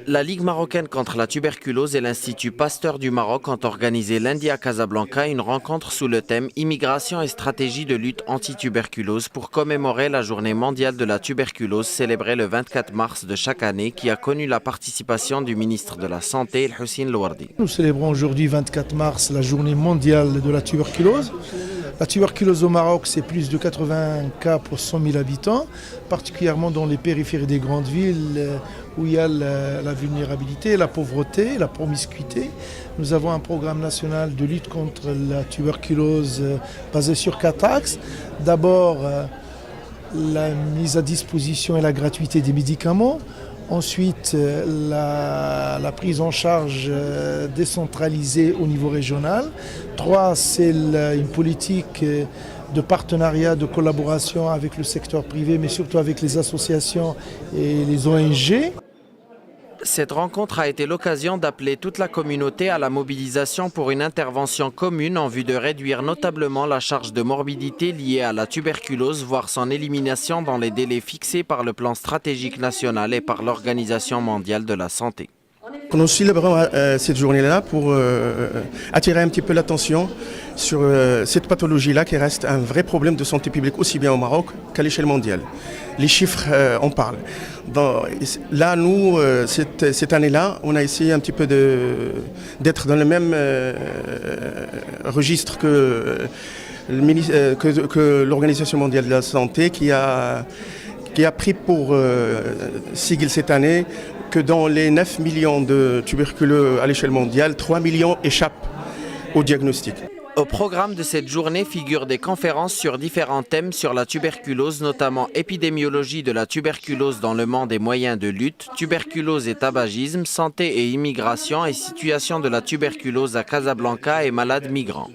La Ligue marocaine contre la tuberculose et l'Institut Pasteur du Maroc ont organisé lundi à Casablanca une rencontre sous le thème Immigration et stratégie de lutte anti-tuberculose pour commémorer la journée mondiale de la tuberculose célébrée le 24 mars de chaque année qui a connu la participation du ministre de la Santé, El Hussein Louardi. Nous célébrons aujourd'hui 24 mars la journée mondiale de la tuberculose. La tuberculose au Maroc, c'est plus de 80 cas pour 100 000 habitants, particulièrement dans les périphéries des grandes villes où il y a la vulnérabilité, la pauvreté, la promiscuité. Nous avons un programme national de lutte contre la tuberculose basé sur 4 axes. D'abord, la mise à disposition et la gratuité des médicaments. Ensuite, la prise en charge décentralisée au niveau régional. 3, c'est une politique de partenariat, de collaboration avec le secteur privé, mais surtout avec les associations et les ONG. Cette rencontre a été l'occasion d'appeler toute la communauté à la mobilisation pour une intervention commune en vue de réduire notablement la charge de morbidité liée à la tuberculose, voire son élimination dans les délais fixés par le plan stratégique national et par l'Organisation mondiale de la santé. Nous célébrons cette journée-là pour attirer un petit peu l'attention sur cette pathologie-là qui reste un vrai problème de santé publique aussi bien au Maroc qu'à l'échelle mondiale. Les chiffres en parlent. Là, nous, cette année-là, on a essayé un petit peu d'être dans le même registre que l'Organisation mondiale de la santé qui a pris pour sigle cette année que dans les 9 millions de tuberculeux à l'échelle mondiale, 3 millions échappent au diagnostic. Au programme de cette journée figurent des conférences sur différents thèmes sur la tuberculose, notamment épidémiologie de la tuberculose dans le monde et moyens de lutte, tuberculose et tabagisme, santé et immigration et situation de la tuberculose à Casablanca et malades migrants.